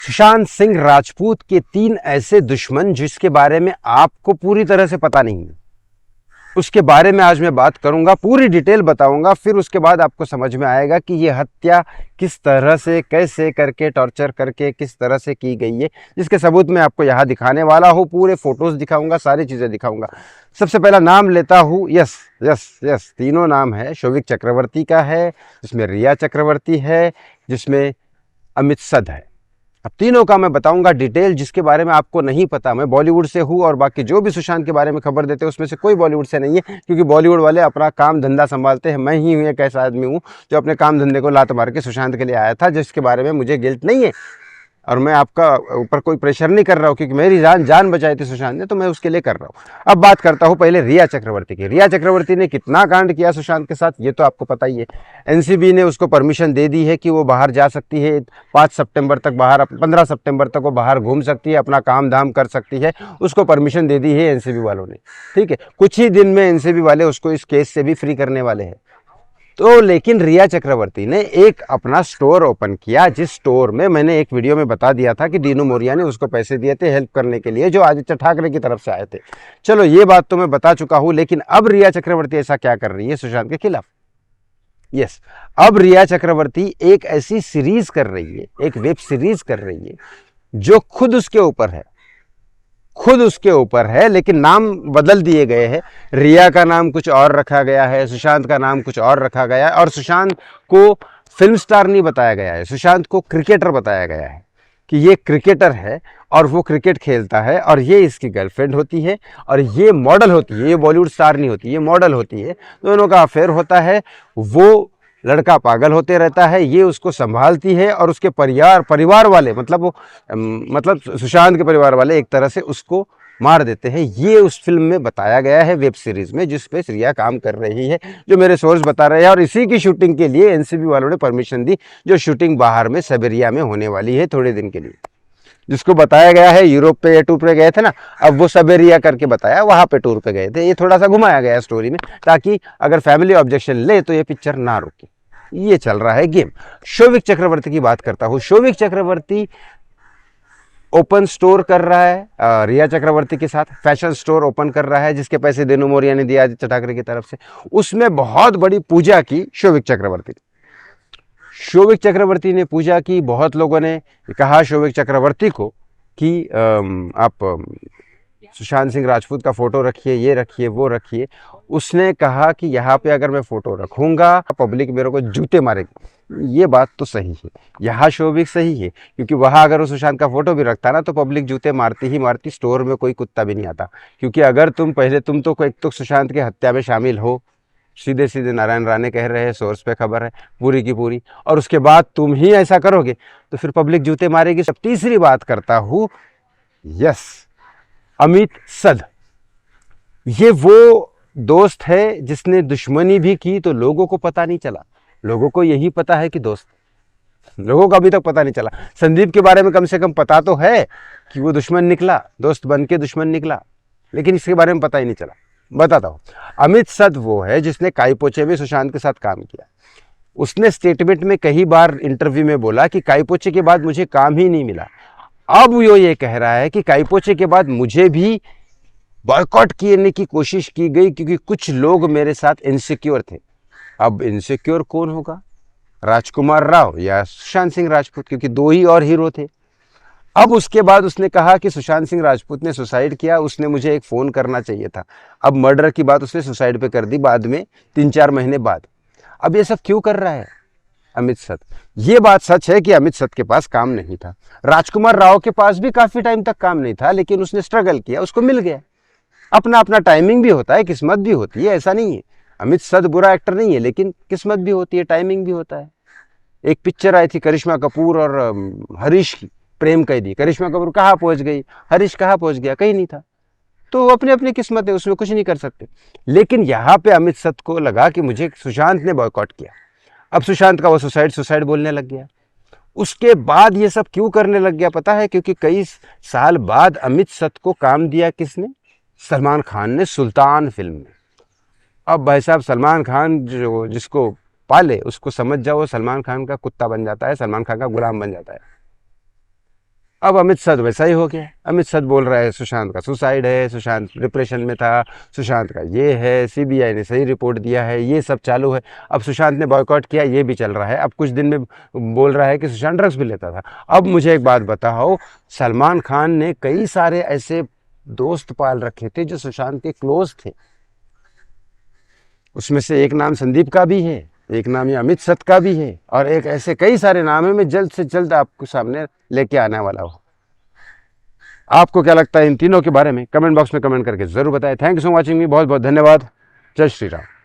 सुशांत सिंह राजपूत के 3 ऐसे दुश्मन जिसके बारे में आपको पूरी तरह से पता नहीं है, उसके बारे में आज मैं बात करूंगा, पूरी डिटेल बताऊंगा। फिर उसके बाद आपको समझ में आएगा कि ये हत्या किस तरह से, कैसे करके, टॉर्चर करके किस तरह से की गई है, जिसके सबूत मैं आपको यहाँ दिखाने वाला हूँ। पूरे फोटोज दिखाऊंगा, सारी चीजें दिखाऊंगा। सबसे पहला नाम लेता हूँ, यस यस यस, तीनों नाम है। शोविक चक्रवर्ती का है, जिसमें रिया चक्रवर्ती है, जिसमें अमित सद है। अब तीनों का मैं बताऊंगा डिटेल, जिसके बारे में आपको नहीं पता। मैं बॉलीवुड से हूं और बाकी जो भी सुशांत के बारे में खबर देते हैं उसमें से कोई बॉलीवुड से नहीं है, क्योंकि बॉलीवुड वाले अपना काम धंधा संभालते हैं। मैं ही एक ऐसा आदमी हूं जो अपने काम धंधे को लात मार के सुशांत के लिए आया था, जिसके बारे में मुझे गिल्ट नहीं है। और मैं आपका ऊपर कोई प्रेशर नहीं कर रहा हूँ, क्योंकि मेरी जान बचाई थी सुशांत ने, तो मैं उसके लिए कर रहा हूँ। अब बात करता हूँ पहले रिया चक्रवर्ती की। रिया चक्रवर्ती ने कितना कांड किया सुशांत के साथ, ये तो आपको पता ही है। एनसीबी ने उसको परमिशन दे दी है कि वो बाहर जा सकती है, 5 सितंबर तक बाहर, 15 सितंबर तक वो बाहर घूम सकती है, अपना काम धाम कर सकती है। उसको परमिशन दे दी है एनसीबी वालों ने, ठीक है। कुछ ही दिन में एनसीबी वाले उसको इस केस से भी फ्री करने वाले हैं। तो लेकिन रिया चक्रवर्ती ने एक अपना स्टोर ओपन किया, जिस स्टोर में मैंने एक वीडियो में बता दिया था कि दीनू मोरिया ने उसको पैसे दिए थे हेल्प करने के लिए, जो आदित्य ठाकरे की तरफ से आए थे। चलो ये बात तो मैं बता चुका हूं, लेकिन अब रिया चक्रवर्ती ऐसा क्या कर रही है सुशांत के खिलाफ? यस, अब रिया चक्रवर्ती एक ऐसी सीरीज कर रही है, एक वेब सीरीज कर रही है जो खुद उसके ऊपर है, लेकिन नाम बदल दिए गए हैं। रिया का नाम कुछ और रखा गया है, सुशांत का नाम कुछ और रखा गया है, और सुशांत को फिल्म स्टार नहीं बताया गया है, सुशांत को क्रिकेटर बताया गया है कि ये क्रिकेटर है और वो क्रिकेट खेलता है, और ये इसकी गर्लफ्रेंड होती है, और ये मॉडल होती है। ये बॉलीवुड स्टार नहीं होती, ये मॉडल होती है। दोनों का अफेयर होता है। वो लड़का पागल होते रहता है, ये उसको संभालती है, और उसके परिवार वाले, मतलब सुशांत के परिवार वाले एक तरह से उसको मार देते हैं। ये उस फिल्म में बताया गया है, वेब सीरीज में, जिस पे रिया काम कर रही है, जो मेरे सोर्स बता रहे हैं। और इसी की शूटिंग के लिए एनसीबी वालों ने परमिशन दी, जो शूटिंग बाहर में साइबेरिया में होने वाली है थोड़े दिन के लिए। जिसको बताया गया है यूरोप पे टूर पे गए थे ना, अब वो साइबेरिया करके बताया, वहां पे टूर पे गए थे। ये थोड़ा सा घुमाया गया स्टोरी में, ताकि अगर फैमिली ऑब्जेक्शन ले तो ये पिक्चर ना रुके। ये चल रहा है गेम। शोविक चक्रवर्ती की बात करता हूं। शोविक चक्रवर्ती ओपन स्टोर कर रहा है रिया चक्रवर्ती के साथ, फैशन स्टोर ओपन कर रहा है, जिसके पैसे दीनू मोरिया ने दिया आदित्य ठाकरे की तरफ से। उसमें बहुत बड़ी पूजा की शोविक चक्रवर्ती ने पूजा की। बहुत लोगों ने कहा शोविक चक्रवर्ती को कि आप सुशांत सिंह राजपूत का फोटो रखिए, ये रखिए, वो रखिए। उसने कहा कि यहाँ पे अगर मैं फोटो रखूंगा पब्लिक मेरे को जूते मारेगी। ये बात तो सही है, यहाँ शोविक सही है, क्योंकि वहाँ अगर वो सुशांत का फोटो भी रखता ना तो पब्लिक जूते मारती ही मारती, स्टोर में कोई कुत्ता भी नहीं आता। क्योंकि अगर तुम तो एक तो सुशांत के हत्या में शामिल हो, सीधे सीधे नारायण राणे कह रहे हैं, सोर्स पे खबर है पूरी की पूरी, और उसके बाद तुम ही ऐसा करोगे तो फिर पब्लिक जूते मारेगी। सब तीसरी बात करता हूं, यस, अमित सद। ये वो दोस्त है जिसने दुश्मनी भी की तो लोगों को पता नहीं चला। लोगों को यही पता है कि दोस्त, लोगों को अभी तक पता नहीं चला। संदीप के बारे में कम से कम पता तो है कि वो दुश्मन निकला, दोस्त बन के दुश्मन निकला, लेकिन इसके बारे में पता ही नहीं चला। बताता हूं। अमित सद वो है जिसने काईपोचे में सुशांत के साथ काम किया। उसने स्टेटमेंट में कई बार इंटरव्यू में बोला कि काईपोचे के बाद मुझे काम ही नहीं मिला। अब वो ये कह रहा है कि काईपोचे के बाद मुझे भी बॉयकॉट करने की कोशिश की गई, क्योंकि कुछ लोग मेरे साथ इनसिक्योर थे। अब इनसिक्योर कौन होगा, राजकुमार राव या सुशांत सिंह राजपूत, क्योंकि 2 ही और हीरो थे। अब उसके बाद उसने कहा कि सुशांत सिंह राजपूत ने सुसाइड किया, उसने मुझे एक फोन करना चाहिए था। अब मर्डर की बात उसने सुसाइड पे कर दी बाद में, 3-4 महीने बाद। अब ये सब क्यों कर रहा है अमित सद? ये बात सच है कि अमित सद के पास काम नहीं था। राजकुमार राव के पास भी काफी टाइम तक काम नहीं था, लेकिन उसने स्ट्रगल किया, उसको मिल गया। अपना अपना टाइमिंग भी होता है, किस्मत भी होती है, ऐसा नहीं है। अमित सद बुरा एक्टर नहीं है, लेकिन किस्मत भी होती है, टाइमिंग भी होता है। एक पिक्चर आई थी करिश्मा कपूर और हरीश की, प्रेम कैदी। करिश्मा कपूर कहाँ पहुंच गई, हरीश कहाँ पहुंच गया, कहीं नहीं था। तो अपनी अपनी किस्मत है, उसमें कुछ नहीं कर सकते। लेकिन यहाँ पे अमित सद को लगा कि मुझे सुशांत ने बॉयकॉट किया। अब सुशांत का वो सुसाइड बोलने लग गया। उसके बाद ये सब क्यों करने लग गया पता है? क्योंकि कई साल बाद अमित सद को काम दिया किसने? सलमान खान ने, सुल्तान फिल्म में। अब भाई साहब, सलमान खान जो जिसको पाले उसको समझ जाओ, सलमान खान का कुत्ता बन जाता है, सलमान खान का गुलाम बन जाता है। अब अमित सद वैसा ही हो गया। अमित सद बोल रहा है सुशांत का सुसाइड है, सुशांत डिप्रेशन में था, सुशांत का ये है, सीबीआई ने सही रिपोर्ट दिया है, ये सब चालू है। अब सुशांत ने बॉयकॉट किया, ये भी चल रहा है। अब कुछ दिन में बोल रहा है कि सुशांत ड्रग्स भी लेता था। अब मुझे एक बात बताओ, सलमान खान ने कई सारे ऐसे दोस्त पाल रखे थे जो सुशांत के क्लोज थे, उसमें से एक नाम संदीप का भी है, एक नाम ये अमित सत का भी है, और एक ऐसे कई सारे नाम है। मैं जल्द से जल्द आपको सामने लेके आने वाला हूँ। आपको क्या लगता है इन तीनों के बारे में? कमेंट बॉक्स में कमेंट करके जरूर बताएं। Thank you so much watching मी, बहुत बहुत धन्यवाद। जय श्री राम।